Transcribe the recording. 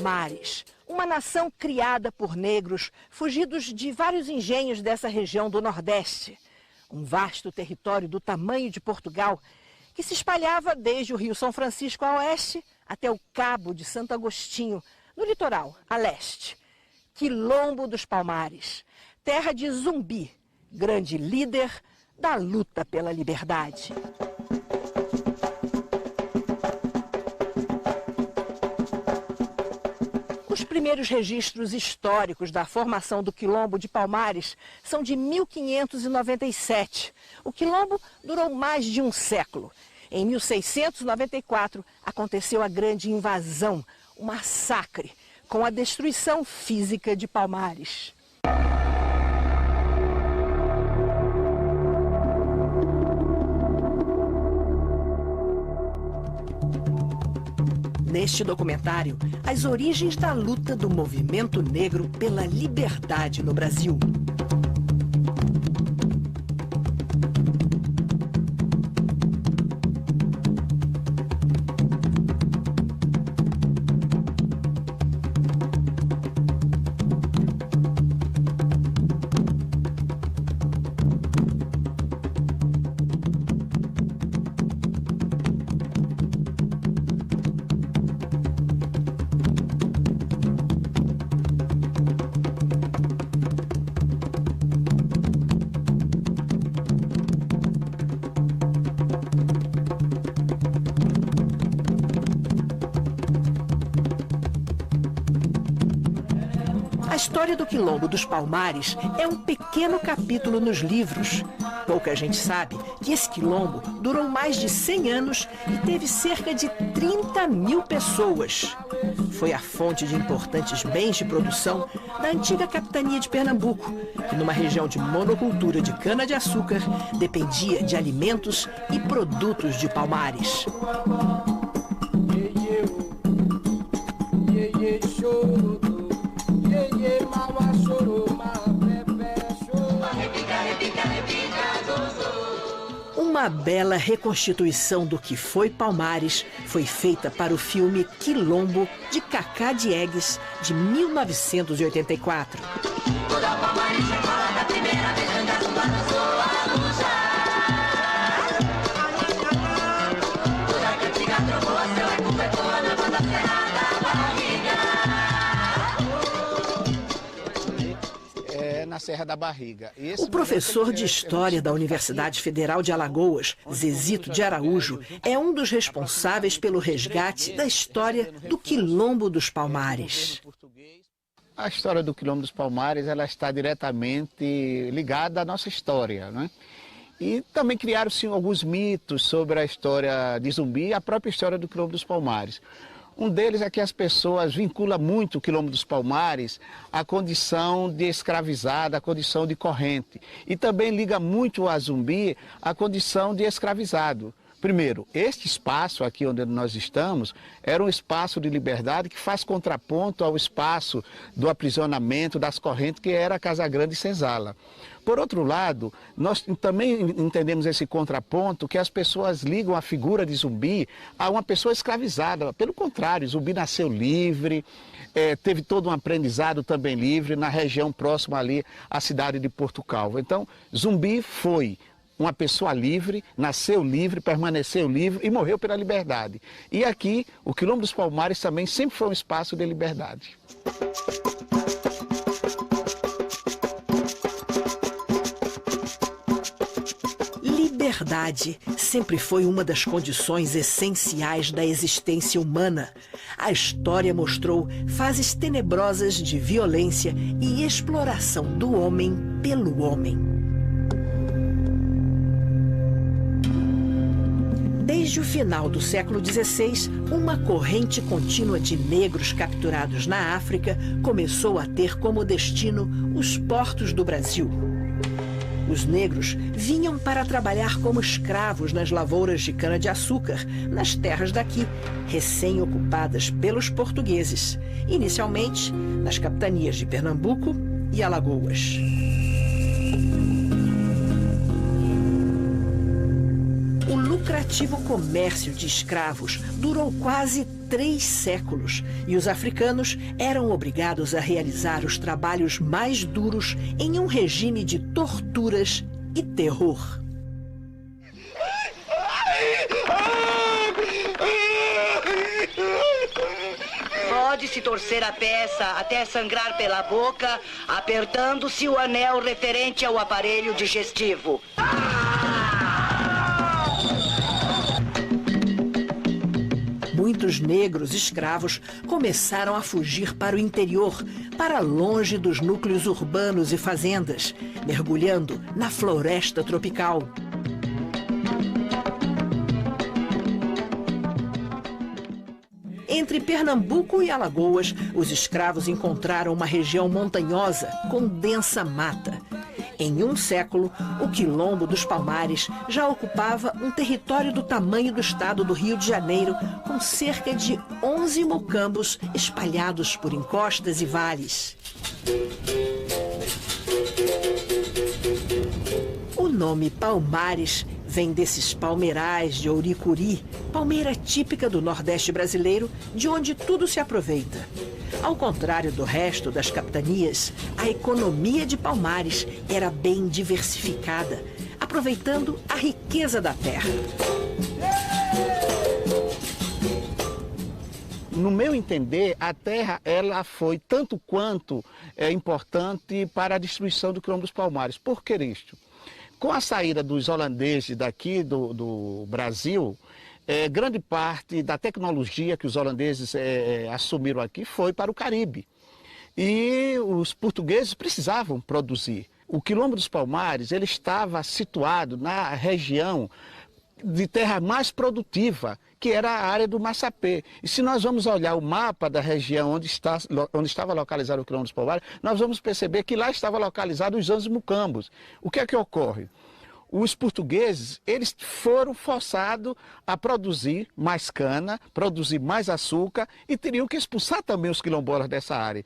Palmares, uma nação criada por negros fugidos de vários engenhos dessa região do Nordeste. Um vasto território do tamanho de Portugal, que se espalhava desde o Rio São Francisco a oeste até o Cabo de Santo Agostinho, no litoral, a leste. Quilombo dos Palmares, terra de Zumbi, grande líder da luta pela liberdade. Os primeiros registros históricos da formação do Quilombo de Palmares são de 1597. O Quilombo durou mais de um século. Em 1694, aconteceu a grande invasão, o massacre, com a destruição física de Palmares. Neste documentário, as origens da luta do movimento negro pela liberdade no Brasil. A história do Quilombo dos Palmares é um pequeno capítulo nos livros. Pouca gente sabe que esse quilombo durou mais de 100 anos e teve cerca de 30 mil pessoas. Foi a fonte de importantes bens de produção da antiga capitania de Pernambuco, que numa região de monocultura de cana-de-açúcar dependia de alimentos e produtos de Palmares. Uma bela reconstituição do que foi Palmares foi feita para o filme Quilombo, de Cacá Diegues, de 1984. Na Serra da Barriga. O professor de História da Universidade Federal de Alagoas, Zezito de Araújo, é um dos responsáveis pelo resgate da história do Quilombo dos Palmares. A história do Quilombo dos Palmares, ela está diretamente ligada à nossa história, né? E também criaram-se alguns mitos sobre a história de Zumbi e a própria história do Quilombo dos Palmares. Um deles é que as pessoas vinculam muito o Quilombo dos Palmares à condição de escravizada, à condição de corrente. E também liga muito a Zumbi à condição de escravizado. Primeiro, este espaço aqui onde nós estamos era um espaço de liberdade que faz contraponto ao espaço do aprisionamento, das correntes, que era a Casa Grande e Senzala. Por outro lado, nós também entendemos esse contraponto que as pessoas ligam a figura de Zumbi a uma pessoa escravizada. Pelo contrário, Zumbi nasceu livre, teve todo um aprendizado também livre na região próxima ali à cidade de Porto Calvo. Então, Zumbi foi uma pessoa livre, nasceu livre, permaneceu livre e morreu pela liberdade. E aqui, o Quilombo dos Palmares também sempre foi um espaço de liberdade. Liberdade sempre foi uma das condições essenciais da existência humana. A história mostrou fases tenebrosas de violência e exploração do homem pelo homem. Desde o final do século XVI, uma corrente contínua de negros capturados na África começou a ter como destino os portos do Brasil. Os negros vinham para trabalhar como escravos nas lavouras de cana-de-açúcar, nas terras daqui, recém-ocupadas pelos portugueses, inicialmente nas capitanias de Pernambuco e Alagoas. O lucrativo comércio de escravos durou quase 3 séculos e os africanos eram obrigados a realizar os trabalhos mais duros em um regime de torturas e terror. Pode-se torcer a peça até sangrar pela boca, apertando-se o anel referente ao aparelho digestivo. Muitos negros escravos começaram a fugir para o interior, para longe dos núcleos urbanos e fazendas, mergulhando na floresta tropical. Entre Pernambuco e Alagoas, os escravos encontraram uma região montanhosa com densa mata. Em um século, o Quilombo dos Palmares já ocupava um território do tamanho do estado do Rio de Janeiro, com cerca de 11 mocambos espalhados por encostas e vales. O nome Palmares vem desses palmeirais de ouricuri, palmeira típica do Nordeste brasileiro, de onde tudo se aproveita. Ao contrário do resto das capitanias, a economia de Palmares era bem diversificada, aproveitando a riqueza da terra. No meu entender, a terra ela foi tanto quanto importante para a destruição do Quilombo dos Palmares. Por que isto? Com a saída dos holandeses daqui do Brasil, grande parte da tecnologia que os holandeses assumiram aqui foi para o Caribe. E os portugueses precisavam produzir. O Quilombo dos Palmares ele estava situado na região de terra mais produtiva, que era a área do Massapê. E se nós vamos olhar o mapa da região onde estava localizado o Quilombo dos Palmares, nós vamos perceber que lá estava localizado os 11 mucambos. O que é que ocorre? Os portugueses, eles foram forçados a produzir mais cana, produzir mais açúcar e teriam que expulsar também os quilombolas dessa área.